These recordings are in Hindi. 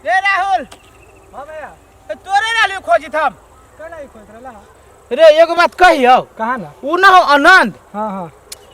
रे राहुल। हां भैया तोरे रहलियो खोजित हम। कना खोज रहला रे एगो बात कहियो। कहा ना उ ना हो आनंद। हां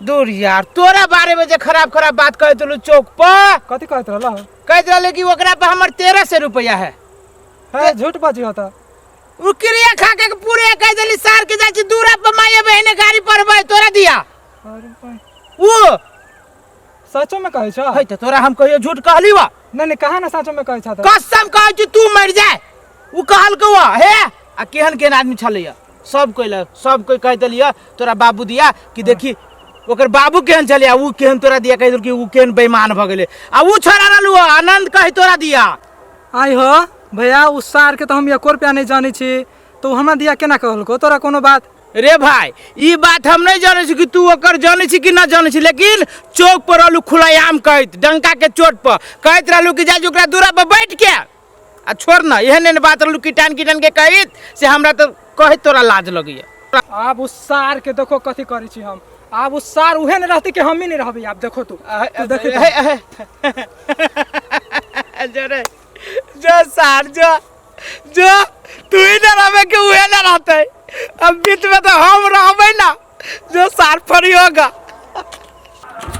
दूर यार तोरा बारे में जे खराब बात कहत तलू चौक पर। कथि कहत रहला कहत रहले कि ओकरा पे हमर 1300 रुपया है। झूठ बाजी होता उ क्रिया खा के पूरे कह देली सार के जाची दूरा पे माये बहने गाड़ी पर भाई तोरा दिया। अरे उ सचो में कहै छ है त तोरा हम कहियो झूठ कहली वा। नहीं कहा ना सचो में कहै छ त कसम कहै छी तू मर जाए। उ कहल के वा हे आ केहन आदमी छलैया सब कोई कह देलिया तोरा बाबू दिया कि देखी ओकर बाबू केहन छलिया उ केहन तोरा दिया कह देल कि उ केहन बेईमान भ गेले आ उ छोरा रहलु आनंद कह तोरा दिया। आई हो भैया उस सार के तो हम 1 रुपया नहीं जानी छी तो हमरा दिया केना कहल को तोरा कोनो बात। रे भाई ई बात हम नहीं जाने छी कि तू ओकर जाने छी कि ना जाने छी लेकिन चौक पर रहलु खुलायाम कहत डंका के चोट पर कहत रहलु कि जाय ओकरा दूरा पर बैठ के आ छोड़ ना एहन बात रहलु किटान के कहत से हमरा तो कहे तोरा लाज लगैया। अब उस सार के देखो कथि करै छी हम अब उस सार उहे न रहती कि हम ही नहीं रहबी। अब देखो तू देख जो रे जो सार जो तू ही ना रहबे कि उहे ना रहते अब बीच में तो हम रहबे ना जो सार फरी होगा।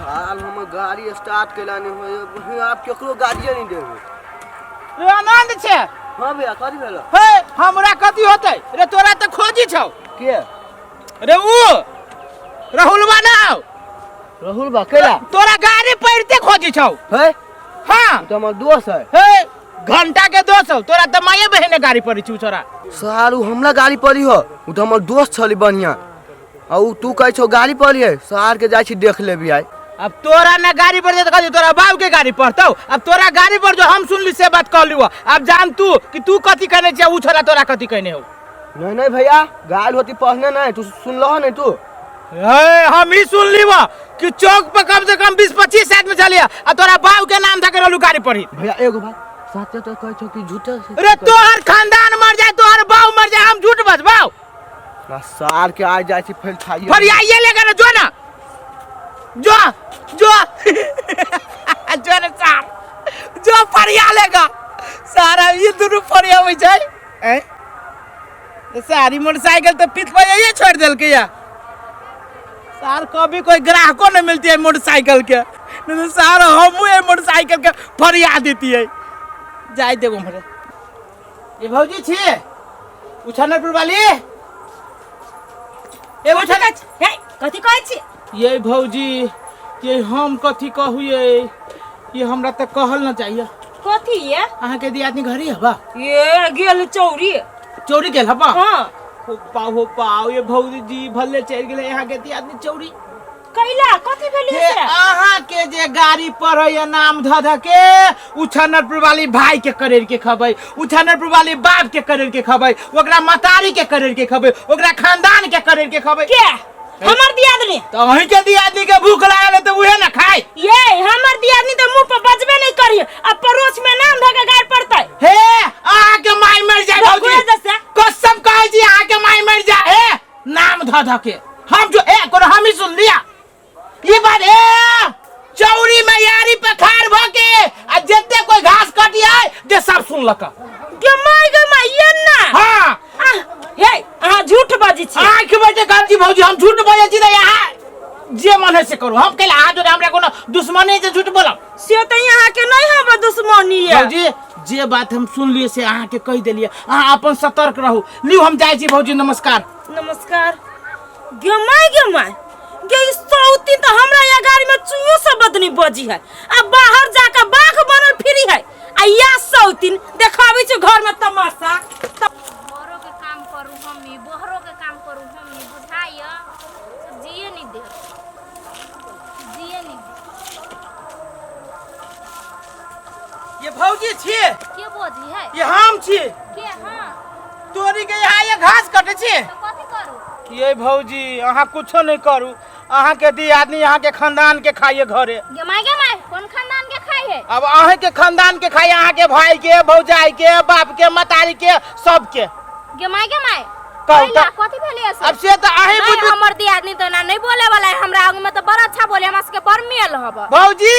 हाल हम गाड़ी स्टार्ट केला नहीं होय आप केकरो गाड़िए नहीं देबे। रे आनंद छे। हां भैया कथि भेलो हे हमरा कथि होतै रे तोरा त खोजी छौ के रे उ राहुलवा ना राहुल बा केला तोरा गाड़ी पड़ते खोजी छौ। है हां तो हमर दोस्त है हे घंटा के 200 तोरा त माये बहने गाड़ी पड़ी छु छोरा। सारू हमरा गाड़ी पड़ी हो उ तो हमर दोस्त छली बढ़िया आ उ तू कहै छौ गाड़ी पड़ी है शहर के जाय छी देख लेबी आई। अब तोरा ना गाड़ी पर त कहली तोरा बाबू के गाड़ी पड़तौ अब तोरा गाड़ी पर जो हम सुनली से बात कहलियो अब जान तू कि तू कथि कहने छ उ छोरा तोरा कथि कहने हो। नहीं भैया गाड़ी होती पढ़ने नहीं तू सुन लहो नहीं तू हे हम ही सुन लीवा कि चौक पर कम से कम 20-25 आदमी चलिया आ तोरा बाबू के नाम था करलू गाड़ी पड़ी। भैया एगो बात सच तो कहै छौ कि झूठे से रे तोहर खानदान मर जाए तोहर बाबू मर जाए हम झूठ बजबाऊ ना सार के आ जाय छी फिर खाइए फरियाइए लेकर जो ना जो जो रे सार जो फरिया लेगा सारा ये दोनों फरिया हो जाए ए सारी मोटरसाइकिल तो पीठ पर ये छोड़ देल के या सार कभी कोई ग्राहकों नहीं मिलती है मोटरसाइकिल के नहीं तो सार हम ये मोटरसाइकिल के फरिया देती है जाय देबो हमरे। ये भौजी छी उछानपुर वाली ए उछान हे कथि कहै छी ये भौजी ये हम कथी कहू ये हमरा त कहल न चाहिए कथि ये अहाँ के दियादनी घरी हबा ये गेल चोरी गेल हबा। हां हो पाओ ये भौजी जी भले चल गेले यहाँ के दियादनी चोरी कैला कथि भेली से अहाँ के जे गाड़ी पर है नाम ध के उछानपुर वाली भाई के करेर के खबै उछानपुर वाली बाप के करेर के खबै ओकरा मतारी के करेर के खबै ओकरा खानदान के करेर के खबै के हमर दियादनी तो वही के दियादनी के भूख लागल तो उहे ना खाए। ये हमर दियादनी तो मुंह पर बजबे नहीं करिए अब पड़ोस में नाम धके गाड़ पड़तै हे अहाँ के माई मर जाए भौजी कसम कहै छी अहाँ के माई मर जाए हे नाम ध के हम जो ए कोनो हम ही सुन लिया ये बात ए चौरी में यारी पे खार भ के आ जत्ते कोई घास काटी आए जे सब सुन लका के माई ये ना हां हे अहाँ झूठ बाजी छी आंख बेटे गाजी भौजी हम झूठ बोले छी त यहाँ जे मन है से करू हम कहले अहाँ जो हमरा कोनो दुश्मनी से झूठ बोलब से त यहाँ के नहीं हम दुश्मनी है भौजी जे बात हम सुन लिए से अहाँ के कह देलिए अहाँ अपन सतर्क रहू लियो हम जाय छी भौजी नमस्कार नमस्कार। गे इस सौती तो हमरा या गाड़ी में चुयो से बदनी बजी है अब बाहर जाकर बाघ बनल फिरी है आ या सौतीन देखाबै छ घर में तमाशा बहरो के काम करू हमी बहरो के काम करू हमी बुझाइया जिए नहीं दे ये भौजी छी के बोझी है ये हम छी के हां तोरी के यहाँ ये घास कटे छी तो कथि करू ये भौजी अहाँ कुछो नहीं करू अहाँ के दियादनी अहाँ के खानदान के खाइए घरे गे माय कौन खानदान के खाई है अब अहाँ के खानदान के खाइए अहाँ के भाई के भौजाई के बाप के मतारी के सब के गे माय कहता कथि भेली ऐसे अब से तो अहीं नहीं बुझ हमर दियादनी तो ना नहीं बोले वाला है हमरा आगु में तो बड़ा अच्छा बोले हमरा के बड़ मेल हब भौजी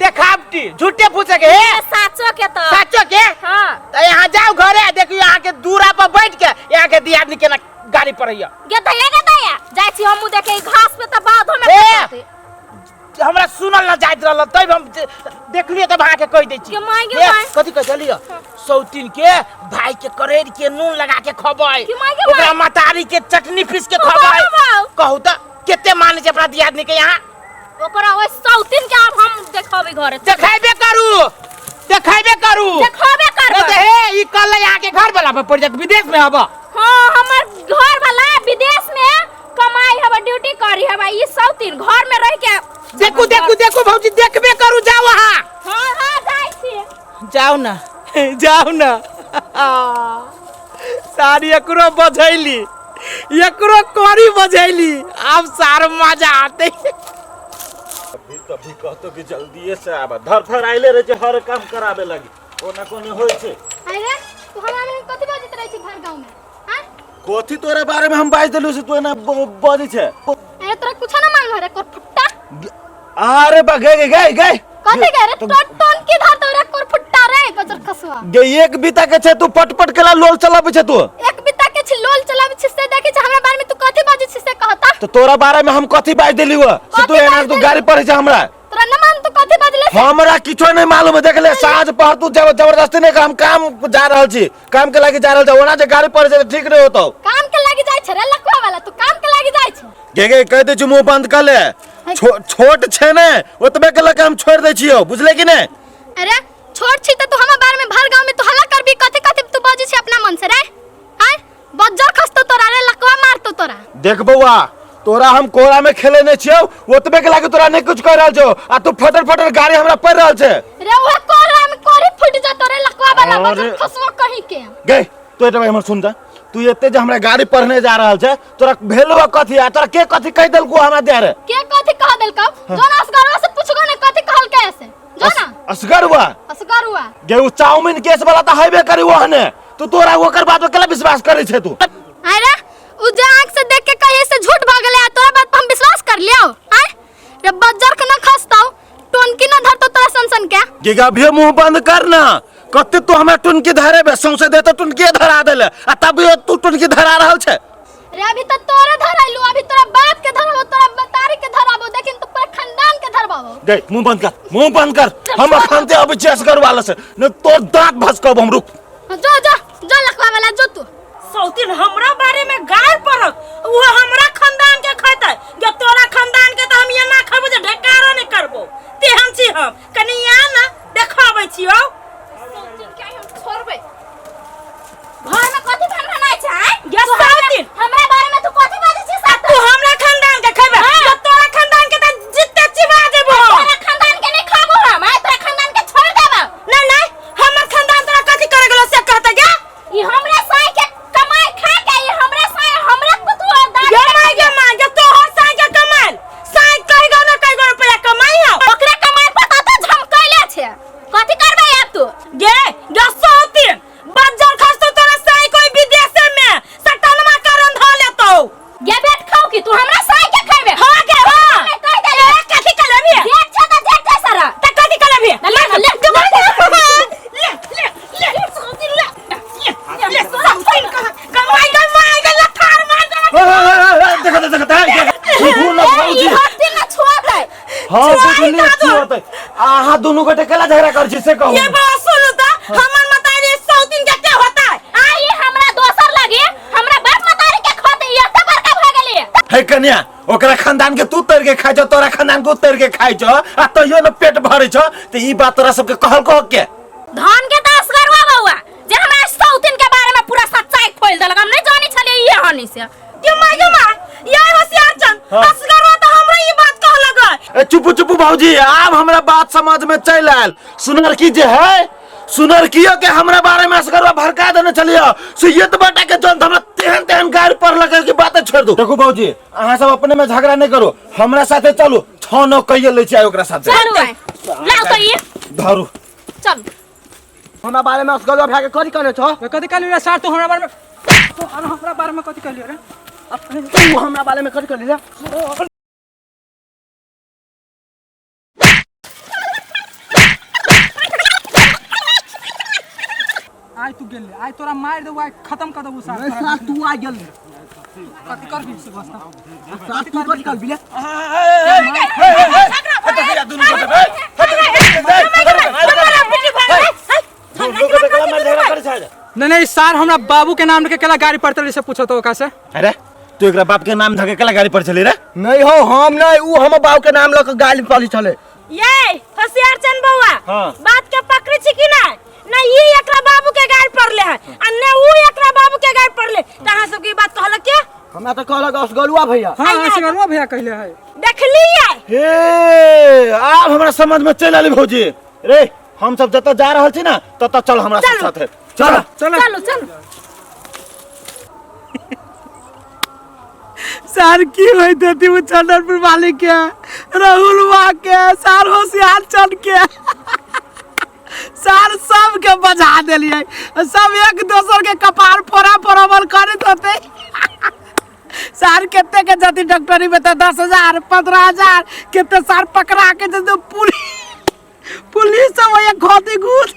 देखावटी झूठे पूछे के साचो के तो साचो के हाँ। तो यहाँ जाओ घरे देखियो यहाँ के दूरा पर बैठ के यहाँ के दियादनी के ना गाड़ी पर आइया गे दैया जाय छी हमहु देखे घास पे त बाध में ए! हमरा सुनल ना जाइत रहल तब हम देखलिए तब अहाँ के कह दै छी के माय कथि कह चलियो सौतीन के भाई के करेड़ के नून लगा के खबै के माय ओकरा मतारी के चटनी पीस के खबै कहू त केते माने छै अपना दियादनी के यहाँ ओकरा ओइ सौतीन के अब हम देखबे घरे देखाइबे करू देखबे ए हे ई कल यहाँ के घर वाला पर पड़ जात विदेश में हबा हां हमर घर वाला विदेश में कमाई हवा ड्यूटी करी हवा ई सौतीन घर में रह के देखू भौजी देखबे करू जाओ वहां हां जाय छी जाओ ना सारी एकरो बजैली एकरो करी बजैली अब सार मजा आते अभी कहतो कि जल्दी से आबा धर आइले रे जे हर काम कराबे लगी ओना कोने होय छै अरे तू हमरा में कथि बाजत रहै छी घर गांव में हां कोथी तोरे बारे में हम बाज देलु से तू ना बजी छै अरे तोरा कुछ ना मालूम रे कोर फुट्टा अरे बा गए कथि कह रे टन की धार तोरा कोर फुट्टा रे गजर खसवा गे एक बीता के छै तू पट केला लोल चलाबे छै तू एक बिता के छी लोल चलाबे छी से देखि छ हमरा बारे में तू कथि बाजै छी से कहता तो तोरा बारे में हम कथी बाज देली हो से तू एना तू गाड़ी पर छै हमरा तोरा न मान तू कथि बाजले हमरा किछो नहीं मालूम है देख ले साँझ पहर तू जबरदस्ती नहीं हम काम जा रहल छी काम के लागी जा रहल छ ओना जे गाड़ी पर छै ठीक नहीं होतो काम के लागी जाय छ रे लखवा वाला तू काम के लागी जाय छ गे कह दे छु मुंह बंद कर ले छोट छै ने ओतबे के लगे हम छोड़ दै छियो बुझले कि नहीं अरे छोड़ छी त तू हमरा बारे में भर गांव में तू हल्ला करबी कथि तू बाजै छी अपना मन से रे हां बज्जर खस्तो तोरा रे लखवा मारतो तोरा देख बउआ तोरा हम कोरा में खेले नहीं छियो ओतबे के लागे तोरा नहीं कुछ कह रहल छो आ तू फटर गाड़ी हमरा पड़ रहल छै रे ओहे कोरा में कोरी फुट जा तोरे लखवा वाला बज्जर खसवा कहीं के गे तू एटा हमर सुन जा तू एते जे हमरा गाड़ी पढ़ने जा रहल छै तोरा भेलवा कथि आ तोरा के कथि कह देलको हमरा दे रे के कथि कह देलकौ जोन असगरवा से पूछगो ने कथि कहल के ऐसे जो ना असगरवा गे उ चाउमीन केस वाला त हइबे करी ओहने तू तोरा ओकर बात पे केला विश्वास करे छै तू अरे उ जे आंख से देख के कहे से झूठ भ गेले तोरा बात पे हम विश्वास कर लियो हैं रे बज्जर के न खसताऊ टोनकी न धरतो तोरा सनसन के गे अभी मुंह बंद कर ना कते तू हमरा टुनकी धरे बे सौसे दे त टुनकी धरा देले आ तब तू टुनकी धरा रहल छै रे अभी त तोरे धराइलू अभी तोरा बाप के धरबो तोरा बतारी के धराबो लेकिन तू पूरा खानदान के धरबाबो गे मुंह बंद कर हम खानते अब चेस कर वाला से न तोर दांत भसकब हम रुक जो लखवा वाला जो तू सौतीन हमरा बारे में गाय परक वो हमरा खानदान के खैतै जे तोरा खानदान के त हम ये ना खबो जे ढेकारो नहीं करबो तेहन छी हम कनी या ना देखाबै छियो सौतीन के हम छोड़बै घर में कथि बननाइ छै ये सौतीन हमरा बारे में तू कथि बाजै छी साथ तू हमरा खानदान के खैबे जे तोरा खानदान के त जित्ते चिबा देबो तोरा खानदान के नहीं खाबो हम तोरा खानदान के छोड़ देबो नहीं हमर खानदान तोरा कथि करे गेलो से कहता गे ई हमरे साई के कमाई खा के ई हमरे साई हमरे कुतुआ दान गे माय जे तोहर साई के कमाल साई कई गो रुपया कमाई हो ओकरे कमाई पता त झमकैले छै कथि करबै अब तू गे सौतीन बज्जर खसतो तोरा साई कोई विदेश में सटनमा करन ध लेतो गे बेट खाओ कि तू हमरा साई के खैबे हां गे हां मैं कह देले कथि करबी देख छ त देख छ सारा त कथि करबी ले सौतीन ले सौतीन कमाई के लथार मार देख तू न ई हफ्ते न छोड़तै हां तू ने छोड़तै आहा दोनों गोटे केला झगड़ा कर छी से कहू ये बात सुनु त हमर मतारी सौतीन के होता है आई हमरा दोसर लगे हमरा बाप मतारी के खोते ये त बड़का भ गेली है कन्या ओकरा खानदान के तू तर के खाइ छ तोरा खानदान को तर के खाइ छ आ तइयो न पेट भरै छ त ई बात तोरा सब के कहल के धन के दास करवा बउआ जे हमरा सौतीन के बारे में पूरा सच्चाई खोल देलक हम नहीं जानी छले ये हनी से के माय ये होशियार चंद असगरवा त हमरा ई बात कह लगा ए चुप भौजी अब हमरा बात समझ में चल आयल सुनर की जे है सुनर कियो के हमरा बारे में असगरवा भड़का देने चलियो सुयत बेटा के जन हमरा तेहन गाड़ी पर लगे की बात छोड़ दो देखो भौजी अहाँ सब अपने में झगड़ा नहीं करो हमरा साथे चलो 6 9 कहिए ले छी ओकरा साथे चलू लाओ कहिए धरू चल हमरा बारे में असगरवा भागे कथि करे छ कथि कहलियो रे सर तू हमरा बारे में कथि कहलियो रे तू हमरा बारे में कथि कहली रे आज तू गेल आज तोरा मार देबो आज खत्म कर देबो सार सार तू आ गेल कथी कर भी से बस सार तू कथी कर बिले नहीं सार हमरा बाबू के नाम के केला गाड़ी पड़तले से पूछो तो ओका से। अरे तू एकरा बाप के नाम धके केला गाड़ी पर चली रे? नहीं हो हम नहीं ऊ हम बाबू के नाम लक गाली पली चले। ये होशियार चन बउआ हाँ। बात के पकड़ी छी कि ना ना ये एकरा बाबू के गाड़ पड़ले है आ ना ऊ एकरा बाबू के गाड़ पड़ले तहां सब की बात कहल के हमरा तो कहलक असगरुआ भैया। हां असगरुआ भैया कहले है। देखलिए हे अब हमरा समझ में चल आली भौजी रे हम सब जत जा रहल छी ना तत चल हमरा साथ है चल चलो चलो चलो सर की होई देती वो चंदनपुर वाले के राहुलवा के सर होशियार चल के सर सब के बजा देलिए सब एक दोसर के कपार फोड़ा फोड़ावल करत होते सर केते के जति डॉक्टरी में तो 10,000 15,000 केते सर पकड़ा के जब पुलिस सब ये खोती घूस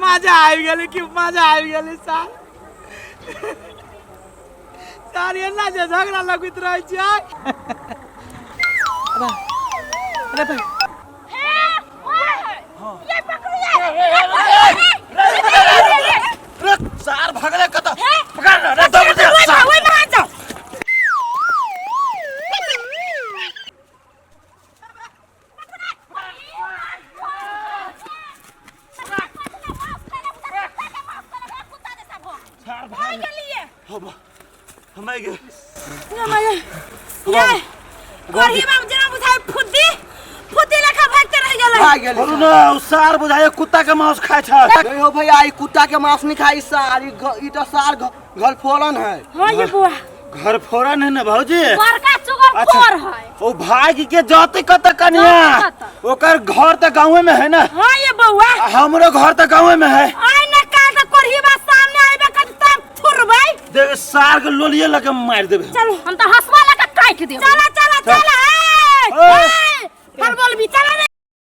मजा आ गेल कि मजा आ गेल सर सर ये ना जे झगड़ा लगत रह छै अरे भाई ये पकड़िए सार भगले कत पकड़ रे दब दे सार ओए ना जाओ सार भाग हम आ गए ये कोही बाबू जना बुझाई फुद्दी लेखा भागते रह गेलै आ गेल बोलू ना उ सार बुझाए कुत्ता के मांस खाय छ नहीं हो भैया ई कुत्ता के मांस नहीं खाई सार ई तो सार घर फोड़न है। हां ये बुआ घर फोड़न है ना भौजी बड़का चुगर खोर है। ओ भाग के जाते कत कनिया ओकर घर त गांव में है ना हां ये बउआ हमरो घर त गांव में है आइ न काल का कोही बा सामने आइबे कत तब थुरबै देख सार के लोलिए लगे मार देबे चलो हम तो हंसवा लगा काट देब। चला चला चला ओए। हर बोल भी चला रे